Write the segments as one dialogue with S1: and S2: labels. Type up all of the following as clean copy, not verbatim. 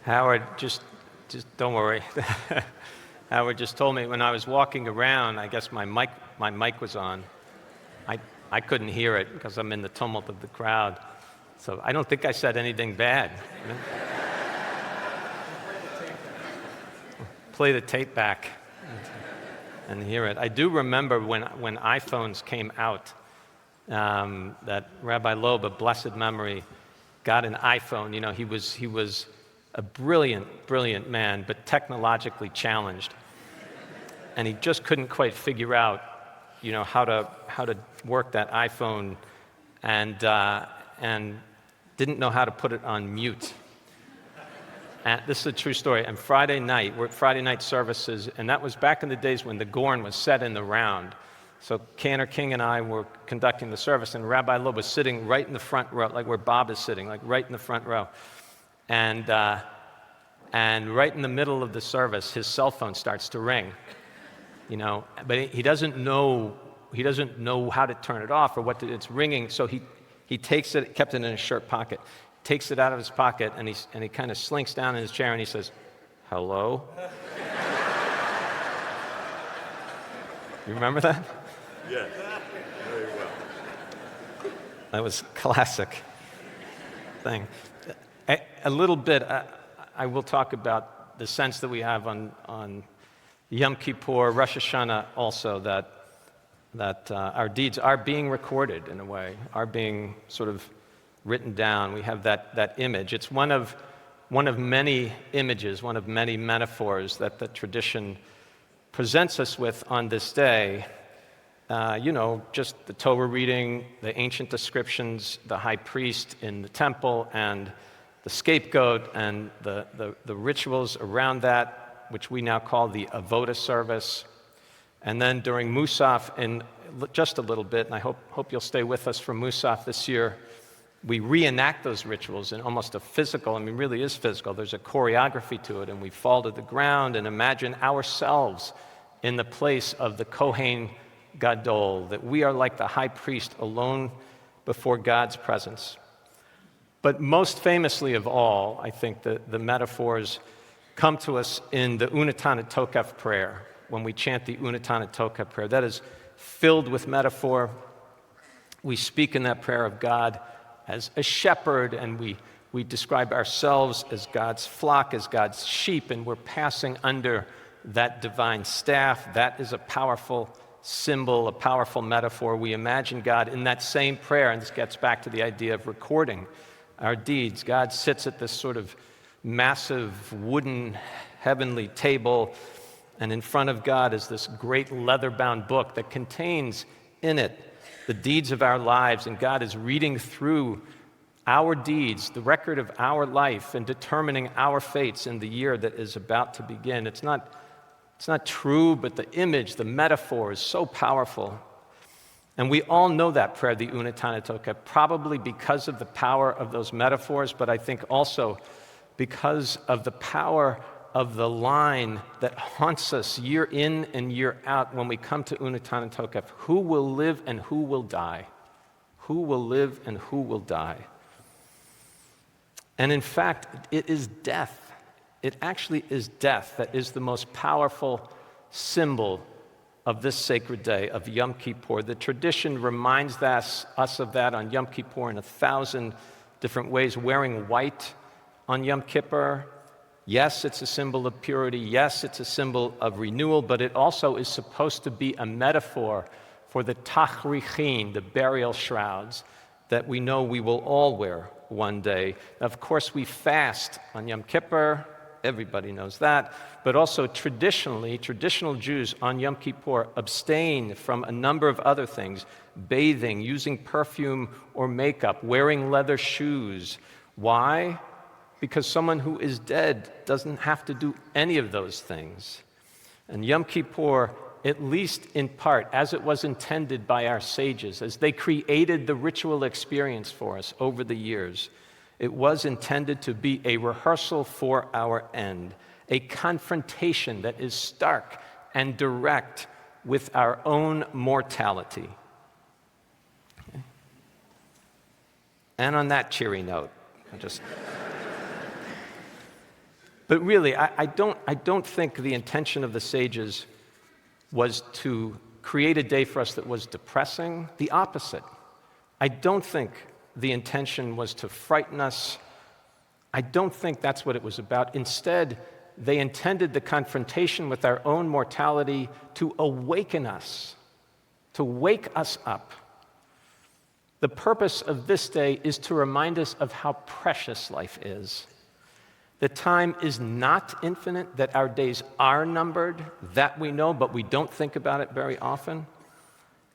S1: Howard, just don't worry. Howard just told me when I was walking around, I guess my mic was on. I couldn't hear it because I'm in the tumult of the crowd. So I don't think I said anything bad. Play the tape back and hear it. I do remember when iPhones came out, that Rabbi Loeb, of blessed memory, got an iPhone. You know, he was a brilliant man, but technologically challenged. And he just couldn't quite figure out, you know, how to work that iPhone, and didn't know how to put it on mute. And this is a true story. And Friday night, we're at Friday night services, and that was back in the days when the Gorn was set in the round. So Cantor King and I were conducting the service, and Rabbi Loeb was sitting right in the front row, like where Bob is sitting, like right in the front row. And right in the middle of the service, his cell phone starts to ring. You know, but he doesn't know how to turn it off or it's ringing. So he takes it, kept it in his shirt pocket, takes it out of his pocket, and he kind of slinks down in his chair and he says, "Hello." You remember that?
S2: Yes, very well.
S1: That was classic thing. A little bit, I will talk about the sense that we have on Yom Kippur, Rosh Hashanah also, that our deeds are being recorded in a way, are being sort of written down. We have that image. It's one of many images, one of many metaphors that the tradition presents us with on this day. You know, just the Torah reading, the ancient descriptions, the high priest in the temple, and the scapegoat, and the rituals around that, which we now call the Avoda service. And then during Musaf, in just a little bit, and I hope you'll stay with us for Musaf this year, we reenact those rituals in almost a physical, really is physical, there's a choreography to it, and we fall to the ground and imagine ourselves in the place of the Kohen Gadol, that we are like the high priest alone before God's presence. But most famously of all, I think the metaphors come to us in the Unatana Tokef prayer, when we chant the Unatana Tokef prayer. That is filled with metaphor. We speak in that prayer of God as a shepherd, and we describe ourselves as God's flock, as God's sheep, and we're passing under that divine staff. That is a powerful symbol, a powerful metaphor. We imagine God in that same prayer, and this gets back to the idea of recording our deeds. God sits at this sort of massive wooden heavenly table, and in front of God is this great leather-bound book that contains in it the deeds of our lives, and God is reading through our deeds, the record of our life, and determining our fates in the year that is about to begin. It's not true, but the image, the metaphor is so powerful. And we all know that prayer, the Unatana Tokef, probably because of the power of those metaphors, but I think also because of the power of the line that haunts us year in and year out when we come to Unatana Tokef. Who will live and who will die? Who will live and who will die? And in fact, it is death. It actually is death that is the most powerful symbol of this sacred day of Yom Kippur. The tradition reminds us of that on Yom Kippur in 1,000 different ways. Wearing white on Yom Kippur, yes, it's a symbol of purity. Yes, it's a symbol of renewal, but it also is supposed to be a metaphor for the tachrichin, the burial shrouds, that we know we will all wear one day. Of course, we fast on Yom Kippur. Everybody knows that. But also traditional Jews on Yom Kippur abstain from a number of other things: bathing, using perfume or makeup, wearing leather shoes. Why? Because someone who is dead doesn't have to do any of those things. And Yom Kippur, at least in part, as it was intended by our sages, as they created the ritual experience for us over the years, it was intended to be a rehearsal for our end, a confrontation that is stark and direct with our own mortality. Okay. And on that cheery note, But really, I don't think the intention of the sages was to create a day for us that was depressing. The opposite. I don't think the intention was to frighten us. I don't think that's what it was about. Instead, they intended the confrontation with our own mortality to awaken us, to wake us up. The purpose of this day is to remind us of how precious life is. That time is not infinite, that our days are numbered, that we know, but we don't think about it very often.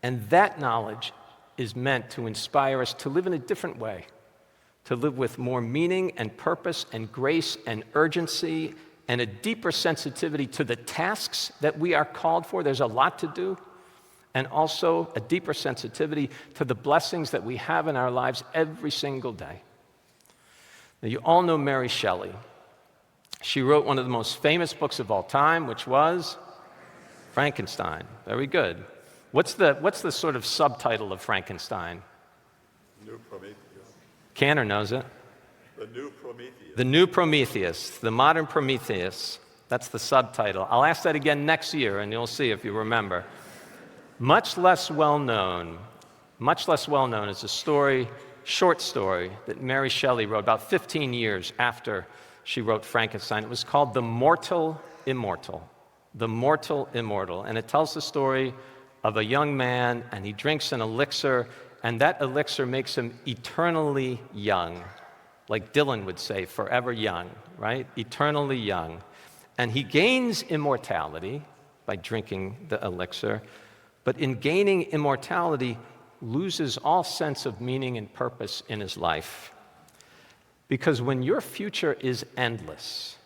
S1: And that knowledge is meant to inspire us to live in a different way, to live with more meaning and purpose and grace and urgency and a deeper sensitivity to the tasks that we are called for. There's a lot to do. And also a deeper sensitivity to the blessings that we have in our lives every single day. Now, you all know Mary Shelley. She wrote one of the most famous books of all time, which was Frankenstein. Very good. What's the sort of subtitle of Frankenstein?
S2: New Prometheus.
S1: Cantor knows it.
S2: The New Prometheus.
S1: The New Prometheus, the modern Prometheus. That's the subtitle. I'll ask that again next year, and you'll see if you remember. Much less well known is a short story that Mary Shelley wrote about 15 years after she wrote Frankenstein. It was called The Mortal Immortal. The Mortal Immortal. And it tells the story of a young man, and he drinks an elixir, and that elixir makes him eternally young. Like Dylan would say, forever young, right? Eternally young. And he gains immortality by drinking the elixir, but in gaining immortality, loses all sense of meaning and purpose in his life. Because when your future is endless,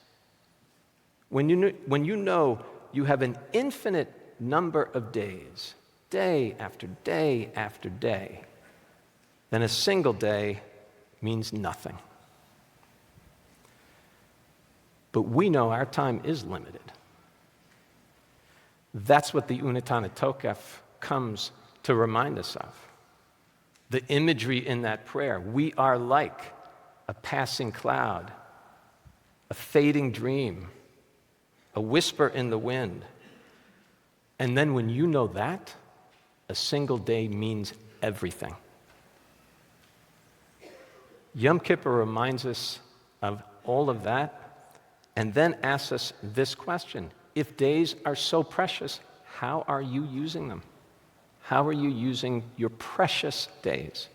S1: when you know you have an infinite number of days, day after day after day, then a single day means nothing. But we know our time is limited. That's what the Unetana Tokef comes to remind us of. The imagery in that prayer. We are like a passing cloud, a fading dream, a whisper in the wind. And then when you know that, a single day means everything. Yom Kippur reminds us of all of that, and then asks us this question. If days are so precious, how are you using them? How are you using your precious days?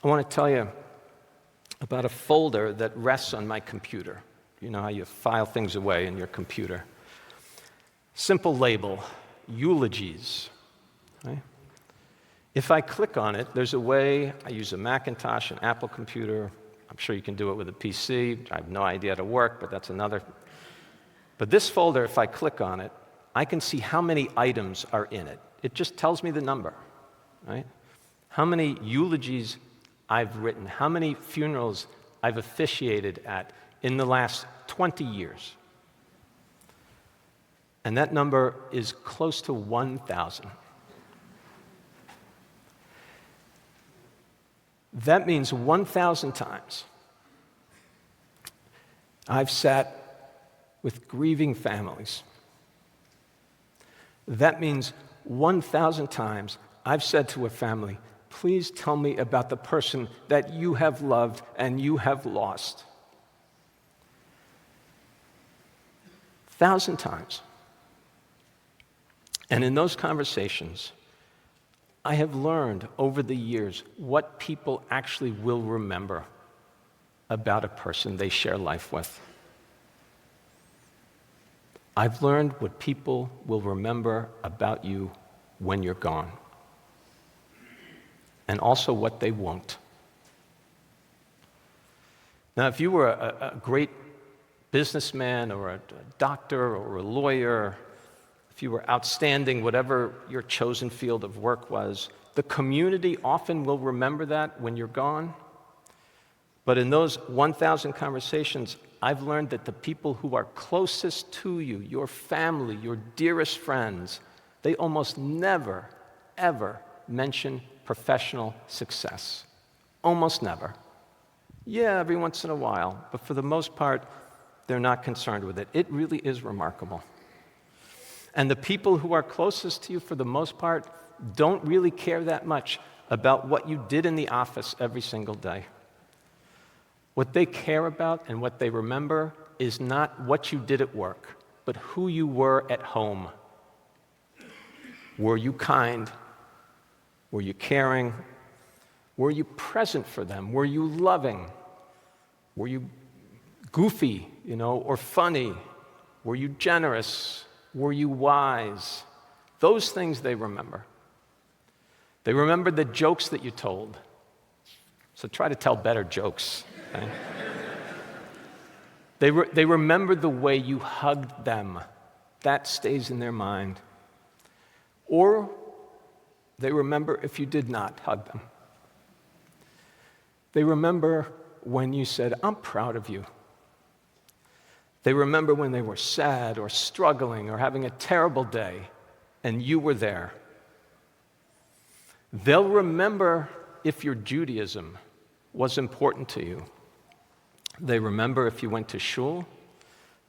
S1: I want to tell you about a folder that rests on my computer. You know how you file things away in your computer. Simple label, eulogies. Right? If I click on it, there's a way, I use a Macintosh, an Apple computer. I'm sure you can do it with a PC. I have no idea how to work, but that's another. But this folder, if I click on it, I can see how many items are in it. It just tells me the number, right? How many eulogies I've written, how many funerals I've officiated at in the last 20 years. And that number is close to 1,000. That means 1,000 times I've sat with grieving families. That means 1,000 times I've said to a family, please tell me about the person that you have loved and you have lost. 1,000 times. And in those conversations, I have learned over the years what people actually will remember about a person they share life with. I've learned what people will remember about you when you're gone, and also what they won't. Now, if you were a great businessman or a doctor or a lawyer, if you were outstanding, whatever your chosen field of work was, the community often will remember that when you're gone. But in those 1,000 conversations, I've learned that the people who are closest to you, your family, your dearest friends, they almost never, ever mention professional success. Almost never. Yeah, every once in a while, but for the most part, They're not concerned with it. It really is remarkable. And the people who are closest to you, for the most part, don't really care that much about what you did in the office every single day. What they care about and what they remember is not what you did at work, but who you were at home. Were you kind? Were you caring? Were you present for them? Were you loving? Were you goofy, or funny? Were you generous? Were you wise? Those things they remember. They remember the jokes that you told. So try to tell better jokes. Okay? They remember the way you hugged them. That stays in their mind. Or they remember if you did not hug them. They remember when you said, "I'm proud of you." They remember when they were sad or struggling or having a terrible day and you were there. They'll remember if your Judaism was important to you. They remember if you went to shul.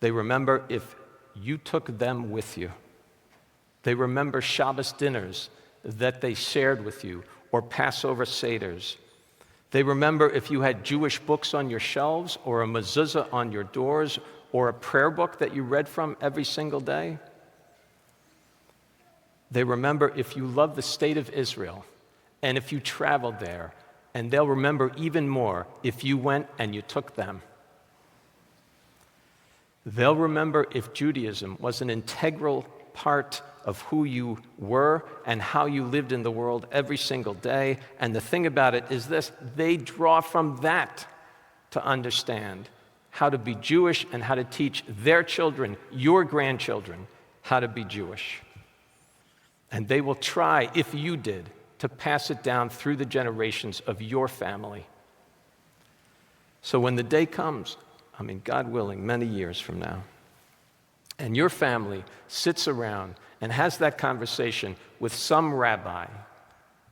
S1: They remember if you took them with you. They remember Shabbos dinners that they shared with you, or Passover seders. They remember if you had Jewish books on your shelves, or a mezuzah on your doors, or a prayer book that you read from every single day. They remember if you love the state of Israel, and if you traveled there, and they'll remember even more if you went and you took them. They'll remember if Judaism was an integral part of who you were and how you lived in the world every single day. And the thing about it is this: they draw from that to understand how to be Jewish and how to teach their children, your grandchildren, how to be Jewish. And they will try, if you did, to pass it down through the generations of your family. So when the day comes, God willing, many years from now, and your family sits around and has that conversation with some rabbi,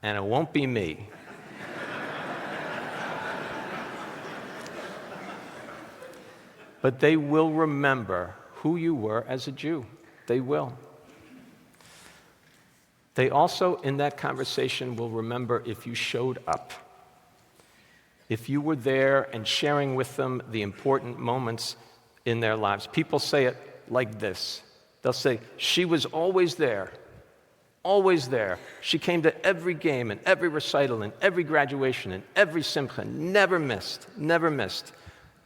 S1: and it won't be me, but they will remember who you were as a Jew. They will. They also, in that conversation, will remember if you showed up, if you were there and sharing with them the important moments in their lives. People say it like this. They'll say, "She was always there, always there. She came to every game and every recital and every graduation and every simcha, never missed, never missed."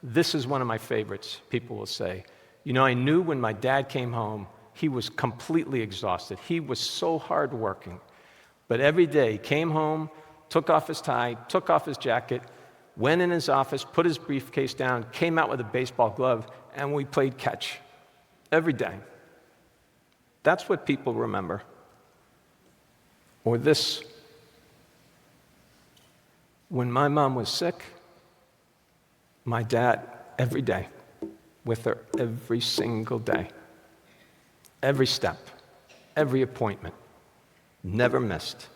S1: This is one of my favorites, people will say. I knew when my dad came home, he was completely exhausted. He was so hardworking. But every day he came home, took off his tie, took off his jacket, went in his office, put his briefcase down, came out with a baseball glove, and we played catch every day. That's what people remember. Or this: when my mom was sick, my dad, every day, with her every single day, every step, every appointment, never missed.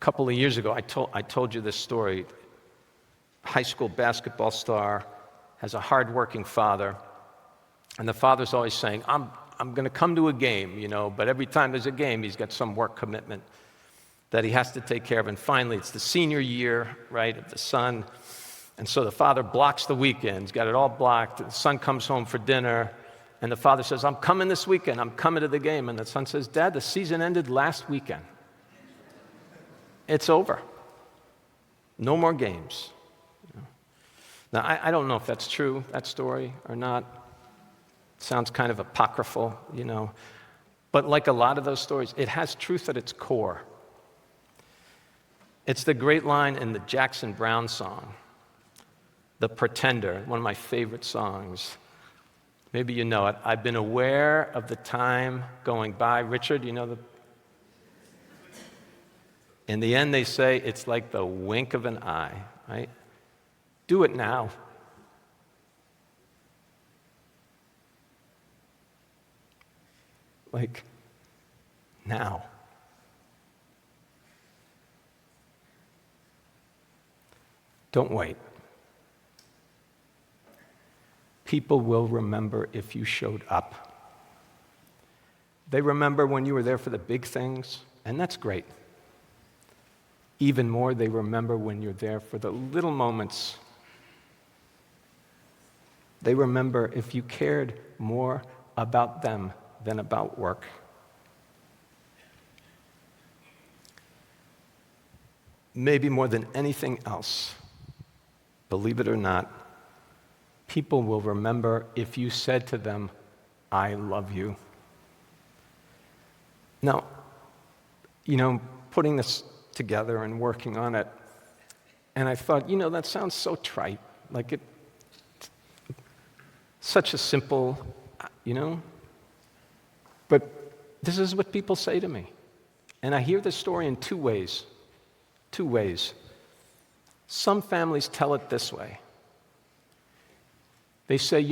S1: A couple of years ago, I told you this story. High school basketball star, has a hardworking father, and the father's always saying, I'm going to come to a game, but every time there's a game, he's got some work commitment that he has to take care of. And finally, it's the senior year, right, of the son. And so the father blocks the weekend. He's got it all blocked. The son comes home for dinner, and the father says, "I'm coming this weekend. I'm coming to the game." And the son says, "Dad, the season ended last weekend. It's over. No more games." Now, I don't know if that's true, that story, or not. It sounds kind of apocryphal, But like a lot of those stories, it has truth at its core. It's the great line in the Jackson Browne song, "The Pretender," one of my favorite songs. Maybe you know it. "I've been aware of the time going by." Richard, in the end, they say it's like the wink of an eye, right? Do it now. Like, now. Don't wait. People will remember if you showed up. They remember when you were there for the big things, and that's great. Even more, they remember when you're there for the little moments. They remember if you cared more about them than about work. Maybe more than anything else, believe it or not, people will remember if you said to them, "I love you." Now, putting this together and working on it, and I thought, that sounds so trite, like such a simple, but this is what people say to me. And I hear this story in two ways. Some families tell it this way. They say,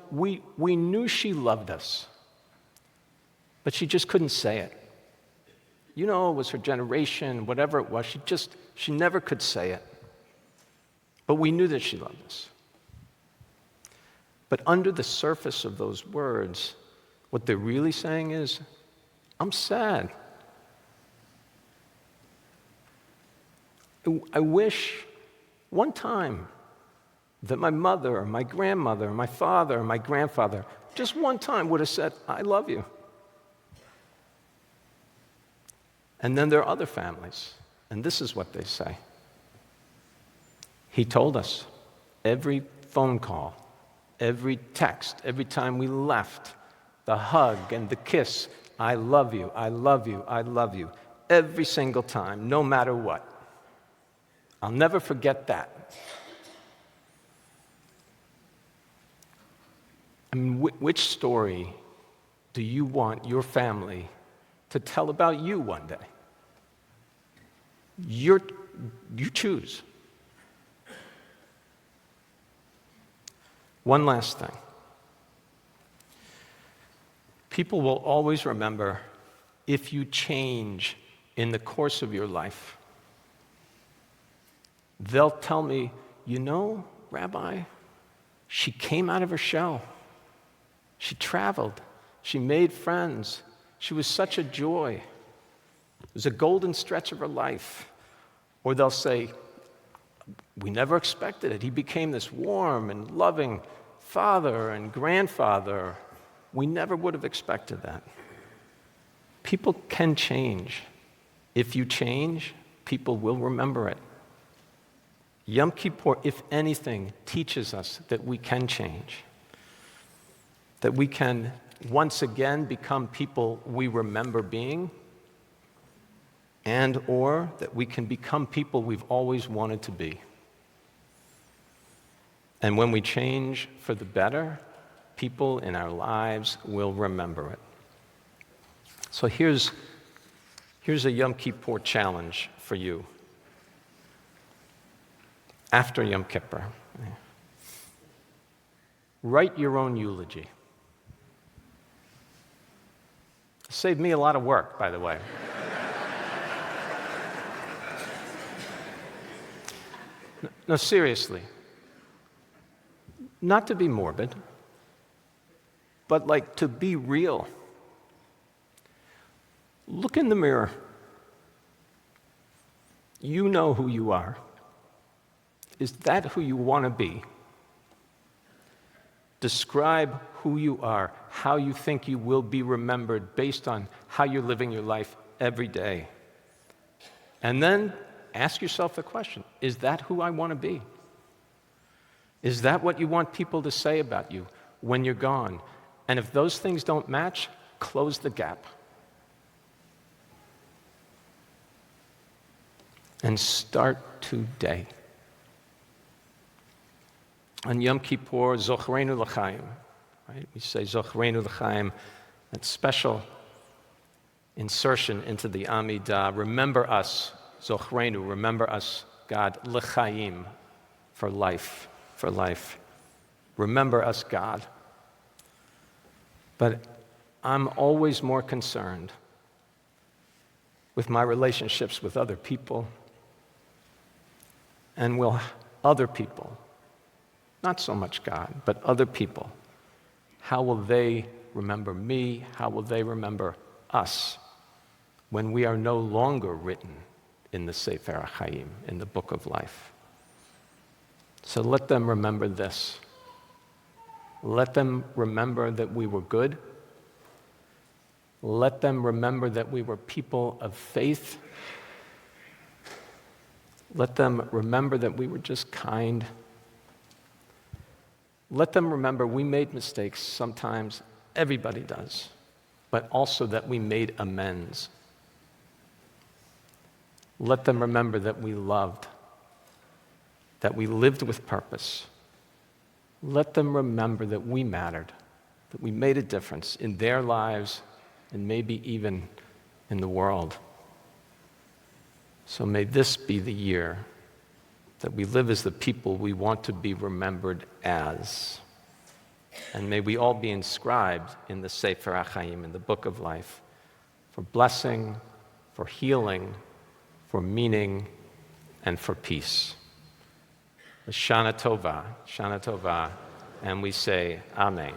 S1: we knew she loved us, but she just couldn't say it. It was her generation, whatever it was, she never could say it. But we knew that she loved us. But under the surface of those words, what they're really saying is, I'm sad. I wish one time that my mother or my grandmother or my father or my grandfather just one time would have said, "I love you." And then there are other families, and this is what they say. He told us every phone call, every text, every time we left, the hug and the kiss, "I love you, I love you, I love you," every single time, no matter what. I'll never forget that. I mean, which story do you want your family to tell about you one day? You choose. One last thing. People will always remember if you change in the course of your life. They'll tell me, Rabbi, she came out of her shell. She traveled. She made friends. She was such a joy. It was a golden stretch of her life. Or they'll say, we never expected it. He became this warm and loving father and grandfather. We never would have expected that. People can change. If you change, people will remember it. Yom Kippur, if anything, teaches us that we can change, that we can once again become people we remember being, and or that we can become people we've always wanted to be. And when we change for the better, people in our lives will remember it. So here's a Yom Kippur challenge for you. After Yom Kippur, write your own eulogy. Saved me a lot of work, by the way. No, seriously. Not to be morbid, but to be real. Look in the mirror. You know who you are. Is that who you want to be? Describe who you are, how you think you will be remembered based on how you're living your life every day. And then ask yourself the question, is that who I want to be? Is that what you want people to say about you when you're gone? And if those things don't match, close the gap. And start today. On Yom Kippur, Zochreinu l'chaim, right? We say Zochreinu l'chaim, that special insertion into the Amidah. Remember us, Zochreinu, remember us, God, l'chaim, for life, for life. Remember us, God. But I'm always more concerned with my relationships with other people and will other people Not so much God, but other people. How will they remember me? How will they remember us when we are no longer written in the Sefer HaChaim, in the book of life? So let them remember this. Let them remember that we were good. Let them remember that we were people of faith. Let them remember that we were just kind. Let them remember we made mistakes sometimes. Everybody does. But also that we made amends. Let them remember that we loved, that we lived with purpose. Let them remember that we mattered, that we made a difference in their lives and maybe even in the world. So may this be the year that we live as the people we want to be remembered as. And may we all be inscribed in the Sefer HaChaim, in the book of life, for blessing, for healing, for meaning, and for peace. Shana Tova, and we say Amen.